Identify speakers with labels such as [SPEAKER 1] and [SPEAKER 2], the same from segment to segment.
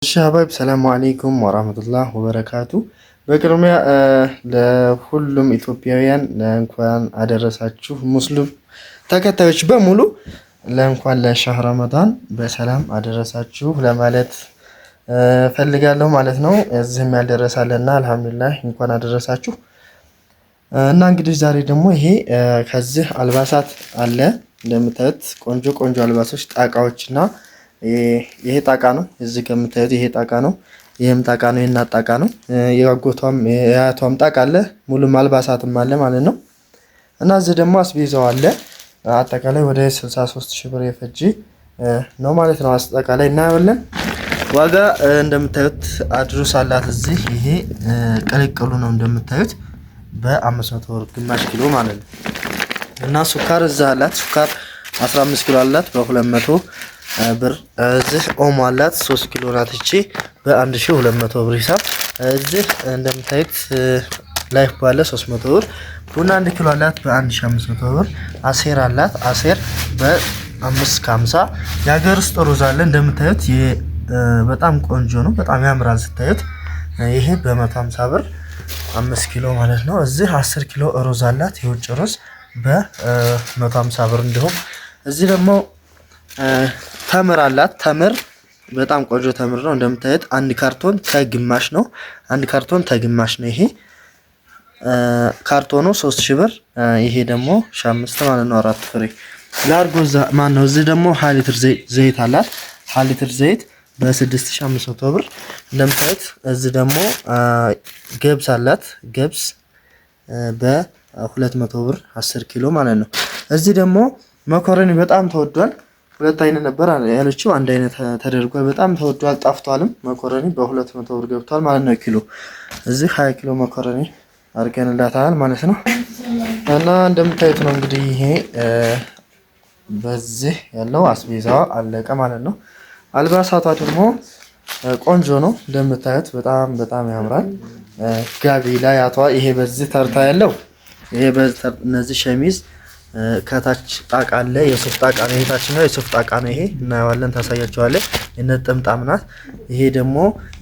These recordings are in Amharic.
[SPEAKER 1] ሻባብ ሰላሙ አለይኩም ወራህመቱላህ ወበረካቱ። በቅድሚያ ለሁሉም ኢትዮጵያውያን እንኳን አደረሳችሁ። ሙስሊም ተከታዮች በሙሉ ለእንኳን ለሻህር ረመዳን በሰላም አደረሳችሁ ለማለት ፈልጋለሁ ማለት ነው። እዚህም ያልደረሳለና አልሐምዱሊላህ እንኳን አደረሳችሁ። እና እንግዲህ ዛሬ ደግሞ ይሄ ከዚህ አልባሳት አለ እንደምታዩት ቆንጆ ቆንጆ አልባሶች ጣቃዎችና ይሄ ጣቃ ነው። እዚህ ከምታዩት ይሄ ጣቃ ነው። ይሄም ጣቃ ነው። የእናት ጣቃ ነው። የአጎቷም የአያቷም ጣቃ አለ። ሙሉም አልባሳትም አለ ማለት ነው። እና እዚህ ደግሞ አስቤዛው አለ። አጠቃላይ ወደ 63000 ብር የፈጅ ነው ማለት ነው። አጠቃላይ እናያለን። ዋጋ እንደምታዩት አድሩስ አላት። እዚህ ይሄ ቅልቅሉ ነው እንደምታዩት በ500 ብር ግማሽ ኪሎ ማለት ነው። እና ሱካር እዛ አላት። ሱካር 15 ኪሎ አላት በ200 ብር። እዚህ ኦሞ አላት 3 ኪሎ ናት። እቺ በ1200 ብር ሂሳብ። እዚህ እንደምታዩት ላይፍ ባለ 300 ብር። ቡና 1 ኪሎ አላት በ1500 ብር። አሴር አላት። አሴር በ550። የሀገር ውስጥ ሩዝ አለ እንደምታዩት በጣም ቆንጆ ነው። በጣም ያምራል ስታዩት። ይሄ በ150 ብር 5 ኪሎ ማለት ነው። እዚህ 10 ኪሎ ሩዝ አላት። የውጭ ሩዝ በ150 ብር። እንዲሁም እዚህ ደግሞ ተምር አላት። ተምር በጣም ቆንጆ ተምር ነው እንደምታዩት። አንድ ካርቶን ተግማሽ ነው። አንድ ካርቶን ተግማሽ ነው። ይሄ ካርቶኑ 3000 ብር። ይሄ ደግሞ 5 ማለት ነው። 4 ፍሬ ላርጎ ማን ነው። እዚህ ደግሞ 1 ሊትር ዘይት አላት። 1 ሊትር ዘይት በ6500 ብር እንደምታዩት። እዚህ ደግሞ ገብስ አላት። ገብስ በ200 ብር 10 ኪሎ ማለት ነው። እዚህ ደግሞ መኮረኒ በጣም ተወዷል። ሁለት አይነት ነበር ያለችው፣ አንድ አይነት ተደርጓል። በጣም ተወዷል፣ ጣፍቷልም። መኮረኒ በ200 ብር ገብቷል ማለት ነው ኪሎ። እዚህ 20 ኪሎ መኮረኒ አድርገንላታል ማለት ነው። እና እንደምታዩት ነው እንግዲህ ይሄ በዚህ ያለው አስቤዛዋ አለቀ ማለት ነው። አልባሳቷ ደግሞ ቆንጆ ነው እንደምታዩት፣ በጣም በጣም ያምራል። ጋቢ ላይ አቷ ይሄ በዚህ ተርታ ያለው ይሄ እነዚህ ሸሚዝ ከታች ጣቃ አለ። የሱፍ ጣቃ ነው። የታችኛው ነው የሱፍ ጣቃ ነው። ይሄ እናየዋለን፣ ታሳያቸዋለህ። የነት ጥምጣም ናት። ይሄ ደግሞ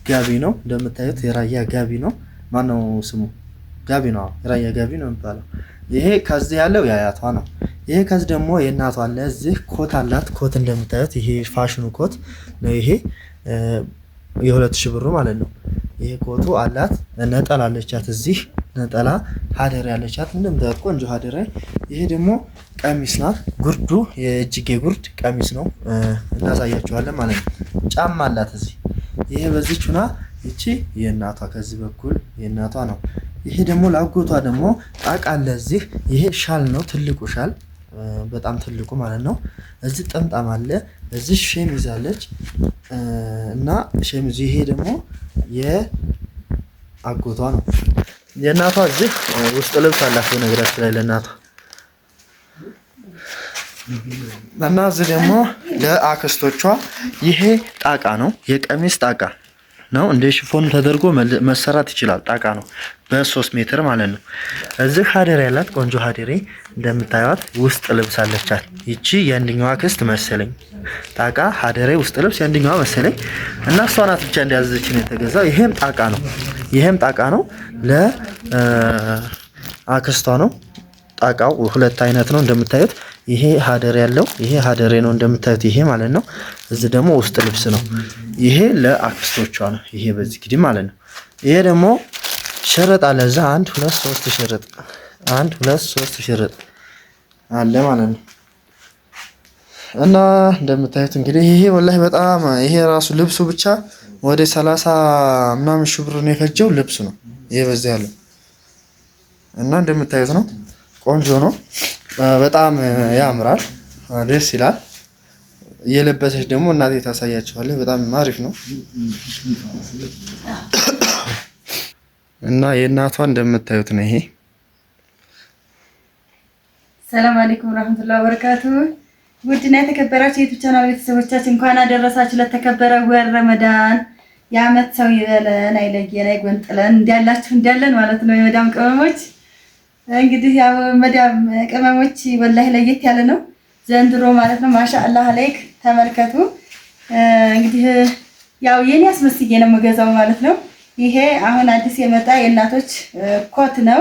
[SPEAKER 1] ጋቢ ነው እንደምታዩት፣ የራያ ጋቢ ነው። ማነው ስሙ? ጋቢ ነው። የራያ ጋቢ ነው የሚባለው። ይሄ ከዚህ ያለው የአያቷ ነው። ይሄ ከዚህ ደግሞ የእናቷ አለ። እዚህ ኮት አላት። ኮት እንደምታዩት ይሄ ፋሽኑ ኮት ነው። ይሄ የ2000 ብሩ ማለት ነው። ይሄ ኮቱ አላት። ነጠላ አለቻት። እዚህ ነጠላ ሀደር ያለቻት እንደምታዩት ቆንጆ ሀደር። ይሄ ደግሞ ቀሚስ ናት። ጉርዱ የእጅጌ ጉርድ ቀሚስ ነው። እናሳያችኋለን ማለት ነው። ጫማ አላት እዚህ። ይሄ በዚህ ቹና እቺ የእናቷ ከዚህ በኩል የእናቷ ነው። ይሄ ደግሞ ላጎቷ ደግሞ ጣቃ አለ እዚህ። ይሄ ሻል ነው፣ ትልቁ ሻል በጣም ትልቁ ማለት ነው። እዚህ ጥምጣም አለ። እዚህ ሸሚዝ አለች እና ሸሚዝ ይሄ ደግሞ የአጎቷ ነው። የእናቷ እዚህ ውስጥ ልብስ አላት በነገራችን ላይ ለእናቷ። እና እዚህ ደግሞ ለአክስቶቿ ይሄ ጣቃ ነው። የቀሚስ ጣቃ ነው። እንደ ሽፎን ተደርጎ መሰራት ይችላል። ጣቃ ነው በ3 ሜትር ማለት ነው። እዚህ ሀደሬ ያላት ቆንጆ ሀደሬ እንደምታዩት ውስጥ ልብስ አለቻት። ይቺ የአንደኛዋ አክስት መሰለኝ። ጣቃ ሀደሬ ውስጥ ልብስ የአንደኛዋ መሰለኝ። እና እሷ ናት ብቻ እንዲያዘች ነው የተገዛው። ይሄም ጣቃ ነው። ይሄም ጣቃ ነው። ለአክስቷ ነው። ጣቃው ሁለት አይነት ነው እንደምታዩት። ይሄ ሀደሬ ያለው ይሄ ሀደሬ ነው እንደምታዩት ይሄ ማለት ነው። እዚህ ደግሞ ውስጥ ልብስ ነው። ይሄ ለአክስቶቿ ነው። ይሄ በዚህ ግድም ማለት ነው። ይሄ ደግሞ ሽርጥ አለ። እዛ 1 2 3 ሽርጥ 1 2 3 ሽርጥ አለ ማለት ነው። እና እንደምታዩት እንግዲህ ይሄ ወላሂ በጣም ይሄ ራሱ ልብሱ ብቻ ወደ 30 ምናምን ሺህ ብር ነው የፈጀው ልብሱ ነው ይሄ በዚህ ያለው። እና እንደምታዩት ነው ቆንጆ ነው። በጣም ያምራል፣ ደስ ይላል። እየለበሰች ደግሞ እናቴ ታሳያቸዋለች። በጣም አሪፍ ነው። እና የእናቷ እንደምታዩት ነው ይሄ።
[SPEAKER 2] ሰላም አለይኩም ወራህመቱላሂ ወበረካቱ። ውድና የተከበራችሁ የዩቲዩብ ቻናል ቤተሰቦቻችን እንኳን አደረሳችሁ ለተከበረ ወር ረመዳን። የዓመት ሰው ይበለን፣ አይለየን፣ አይጎንጥለን እንዲያላችሁ እንዲያለን ማለት ነው። የመዳም ቅመሞች እንግዲህ ያው መዳም ቅመሞች ወላሂ ለየት ያለ ነው ዘንድሮ ማለት ነው። ማሻአላህ አለይክ ተመልከቱ። እንግዲህ ያው የኔ አስመስዬ ነው የምገዛው ማለት ነው። ይሄ አሁን አዲስ የመጣ የእናቶች ኮት ነው።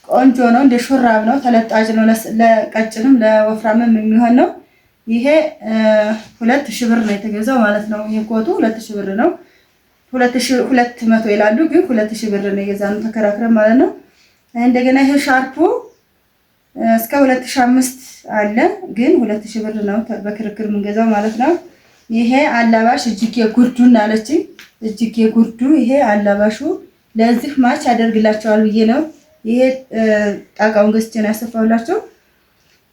[SPEAKER 2] ቆንጆ ነው። እንደ ሹራብ ነው። ተለጣጭ ነው። ለቀጭንም ለወፍራምም የሚሆን ነው። ይሄ 2000 ብር ነው የተገዛው ማለት ነው። ይሄ ኮቱ 2000 ብር ነው። 2200 ይላሉ ግን 2000 ብር ነው የገዛነው ተከራክረን ማለት ነው። እንደገና ይሄ ሻርፑ እስከ 2005 አለ ግን 2000 ብር ነው በክርክር የምንገዛው ማለት ነው። ይሄ አላባሽ እጅጌ ጉርዱን አለችኝ። እጅጌ ጉርዱ ይሄ አላባሹ ለዚህ ማች ያደርግላቸዋል ብዬ ነው። ይሄ ጣቃውን ገዝቼ ነው ያሰፋሁላቸው።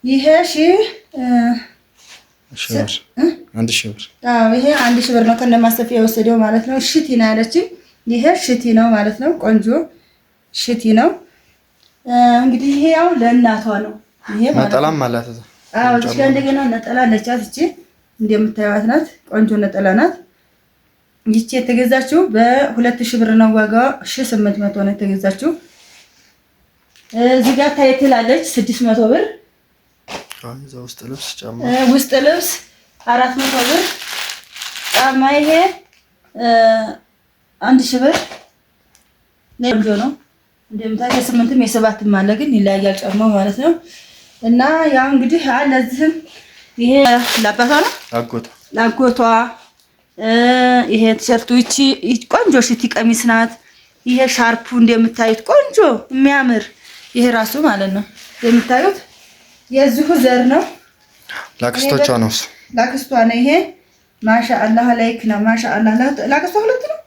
[SPEAKER 2] ይሄ
[SPEAKER 1] 1000 ብር።
[SPEAKER 2] አዎ ይሄ 1000 ብር ነው ከነማሰፊያ የወሰደው ማለት ነው። ሽቲ ነው ያለችኝ። ይሄ ሽቲ ነው ማለት ነው። ቆንጆ ሽቲ ነው። እንግዲህ ይሄ ያው ለእናቷ ነው። ይሄ ማለት
[SPEAKER 1] ነጠላም አላት።
[SPEAKER 2] አዎ እዚህ ጋር እንደገና ነጠላ አለቻት። እቺ እንደምታዩት ናት። ቆንጆ ነጠላ ናት። ይቺ የተገዛችው በ2000 ብር ነው። ዋጋዋ 1800 ነው የተገዛችው። እዚህ ጋር ታይትል አለች 600 ብር።
[SPEAKER 1] እዛ ውስጥ ልብስ ጫማ
[SPEAKER 2] ውስጥ ልብስ 400 ብር። ጫማ ይሄ 1000 ብር ቆንጆ ነው። እንደምታውቁ የ8ም የ7ም አለ ግን ይለያያል ጫማው ማለት ነው። እና ያው እንግዲህ ለዚህም ይሄ ላባቷ ነው ላጎቷ ይሄ ቲሸርቱ ይቺ ቆንጆ ሽቲ ቀሚስ ናት። ይሄ ሻርፑ እንደምታዩት ቆንጆ የሚያምር ይሄ ራሱ ማለት ነው የምታዩት የዚሁ ዘር ነው።
[SPEAKER 1] ላክስቶቿ ነው
[SPEAKER 2] ላክስቷ ነው። ይሄ ማሻአላህ ላይክ ነው ማሻአላህ ላክስቷ ሁለት ነው።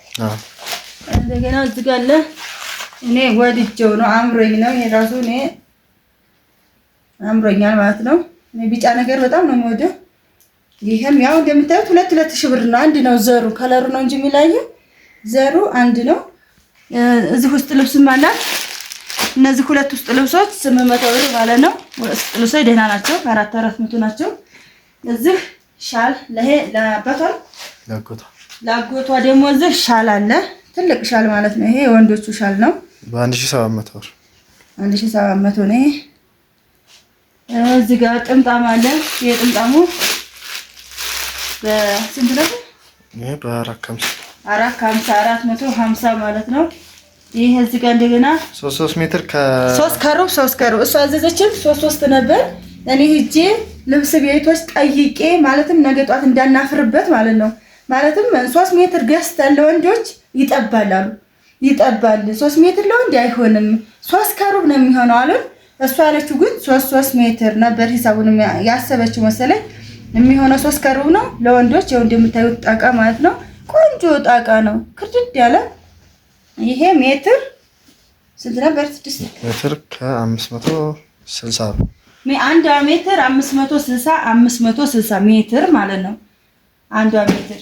[SPEAKER 2] እንደገና እዚህ ጋር አለ እኔ ወድጄው ነው አምሮኝ ነው። ይሄ ራሱ እኔ አምሮኛል ማለት ነው። እኔ ቢጫ ነገር በጣም ነው የምወደው። ይሄም ያው እንደምታዩት 2000 ብር ነው። አንድ ነው ዘሩ ከለሩ ነው እንጂ የሚለየው ዘሩ አንድ ነው። እዚህ ውስጥ ልብስም አላት። እነዚህ ሁለት ውስጥ ልብሶች 800 ብር ማለት ነው። ውስጥ ልብሶች ደህና ናቸው። 400 ናቸው። እዚህ ሻል ለሄ ለአጎቷ ደግሞ እዚህ ሻል አለ። ትልቅ ሻል ማለት ነው። ይሄ የወንዶቹ ሻል ነው።
[SPEAKER 1] በ1700 ብር
[SPEAKER 2] 1700 ነው። እዚህ ጋር ጥምጣም አለ። የጥምጣሙ በስንት ነው?
[SPEAKER 1] ይሄ
[SPEAKER 2] በ450 ማለት ነው። ይሄ እዚህ ጋር እንደገና
[SPEAKER 1] 3 ሜትር
[SPEAKER 2] ከ3 ከሩብ እሷ አዘዘችን 3 ነበር። እኔ ሂጄ ልብስ ቤቶች ጠይቄ ማለትም ነገ ጧት እንዳናፍርበት ማለት ነው። ማለትም 3 ሜትር ገዝተን ለወንዶች ይጠባላሉ። ይጠባል 3 ሜትር ለወንድ አይሆንም 3 ከሩብ ነው የሚሆነው አሉን። እሷ ያለችው ግን 3 ሜትር ነበር ሂሳቡን ያሰበችው መሰለኝ። የሚሆነው 3 ከሩብ ነው ለወንዶች። ይኸው እንደምታዩት ጣቃ ማለት ነው። ቆንጆ ጣቃ ነው ክርድድ ያለ። ይሄ ሜትር ስንት ነበር? 6
[SPEAKER 1] ሜትር ከ560 ነው።
[SPEAKER 2] አንዷ ሜትር 560 ሜትር ማለት ነው አንዷ ሜትር።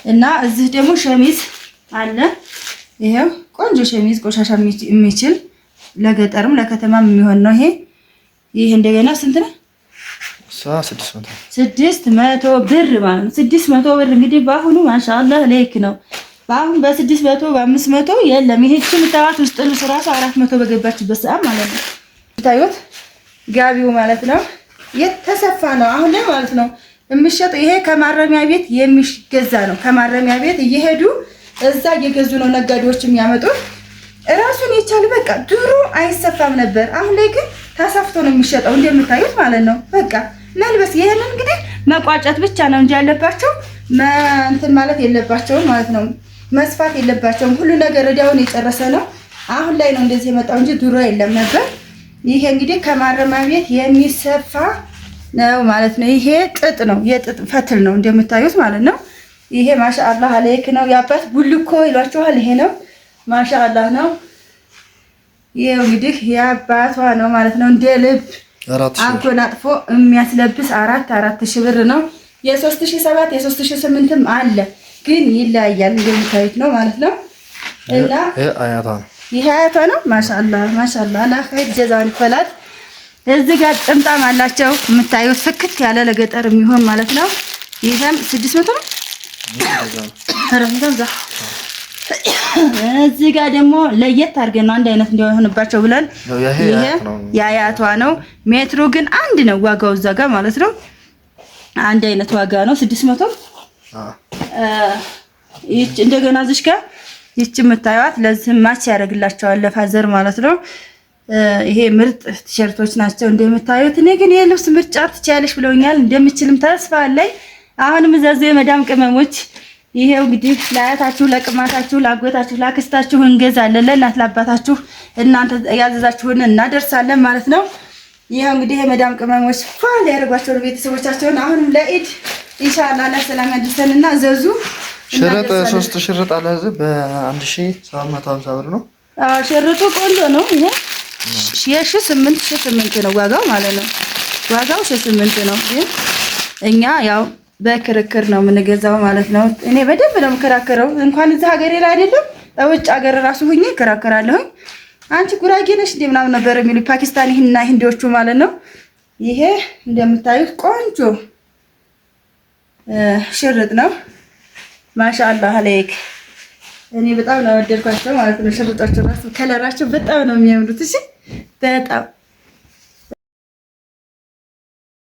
[SPEAKER 2] እና እዚህ ደግሞ ሸሚዝ አለ። ይሄው ቆንጆ ሸሚዝ ቆሻሻ የሚችል ለገጠርም ለከተማም የሚሆን ነው። ይሄ እንደገና ስንት ነው? 600 ብር ማለት ነው። 600 ብር እንግዲህ በአሁኑ ማሻአላህ ሌክ ነው። በአሁን በ600 በ500 የለም። ይሄች ምታዋት ውስጥ ልብስ ራሱ 400 በገባችበት ሰዓት ማለት ነው። ታዩት ጋቢው ማለት ነው የተሰፋ ነው አሁን ላይ ማለት ነው የሚሸጥ። ይሄ ከማረሚያ ቤት የሚገዛ ነው። ከማረሚያ ቤት እየሄዱ እዛ እየገዙ ነው ነጋዴዎች የሚያመጡት። እራሱን የቻለ በቃ ድሮ አይሰፋም ነበር። አሁን ላይ ግን ተሰፍቶ ነው የሚሸጠው እንደምታዩት ማለት ነው። በቃ መልበስ ይሄንን እንግዲህ መቋጨት ብቻ ነው እንጂ ያለባቸው እንትን ማለት የለባቸውም ማለት ነው። መስፋት የለባቸውም። ሁሉ ነገር እዳውን የጨረሰ ነው። አሁን ላይ ነው እንደዚህ የመጣው እንጂ ድሮ የለም ነበር። ይሄ እንግዲህ ከማረሚያ ቤት የሚሰፋ ነው ማለት ነው። ይሄ ጥጥ ነው፣ የጥጥ ፈትል ነው እንደምታዩት ማለት ነው። ይሄ ማሻአላህ አለይክ ነው። ያባት ቡልኮ ይሏቸዋል። ይሄ ነው ማሻአላህ ነው። ይሄ እንግዲህ ያባቷ ነው ማለት ነው። እንደ ልብ አጎናጥፎ የሚያስለብስ 4000 ብር ነው። የ3007 የ3008ም አለ ግን ይለያያል እንደምታዩት ነው ማለት ነው። እና ይሄ አያቷ ነው። ማሻአላህ ማሻአላህ ለኸይር ጀዛን ፈላት። እዚህ ጋር ጥምጣም አላቸው የምታዩት ፍክት ያለ ለገጠር የሚሆን ማለት ነው። ይሄም 600 ነው። እዚህ ጋር ደግሞ ለየት አድርገን ነው አንድ አይነት እንዲሆንባቸው ብለን ይሄ የአያቷ ነው። ሜትሩ ግን አንድ ነው ዋጋው እዛ ጋር ማለት ነው። አንድ አይነት ዋጋ ነው 600 ይች እንደገና እዚሽ ጋር ይች የምታዩት ለዚህ ማች ያደርግላቸዋል ለፋዘር ማለት ነው። ይሄ ምርጥ ቲሸርቶች ናቸው እንደምታዩት። እኔ ግን የልብስ ምርጫ ትችያለሽ ብለውኛል። እንደምችልም ተስፋ አለኝ። አሁንም እዛዙ የመዳም ቅመሞች ይሄው እንግዲህ ለአያታችሁ፣ ለቅማታችሁ፣ ላጎታችሁ፣ ላክስታችሁ እንገዛለን። ለእናት ላባታችሁ እናንተ ያዘዛችሁን እናደርሳለን ማለት ነው። ይሄው እንግዲህ የመዳም ቅመሞች ፋል ያደርጓቸው ቤተሰቦቻቸውን አሁንም ለኢድ ኢንሻአላህ ለሰላም ያድርሰንና ዘዙ።
[SPEAKER 1] ሽርጥ 3 ሽርጥ አለ እዚህ በ1750 ብር ነው።
[SPEAKER 2] ሽርጡ ቆንጆ ነው። ይሄ ሺህ8 ነው ዋጋው ማለት ነው። ዋጋው 8 ነው። ግን እኛ ያው በክርክር ነው የምንገዛው ማለት ነው። እኔ በደንብ ነው የምከራከረው። እንኳን እዚህ ሀገሬ ላይ አይደለም ውጭ ሀገር ራሱ ሁኜ እከራከራለሁ። አንቺ ጉራጌ ነሽ እንደ ምናምን ነበር የሚሉ ፓኪስታኒና ሂንዲዎቹ ማለት ነው። ይሄ እንደምታዩት ቆንጆ ሽርጥ ነው። ማሻአላህ አለይክ። እኔ በጣም ነው ወደድኳቸው ማለት ነው። ሽርጦቹ ራሱ ከለራቸው በጣም ነው የሚያምሩት። እሺ በጣም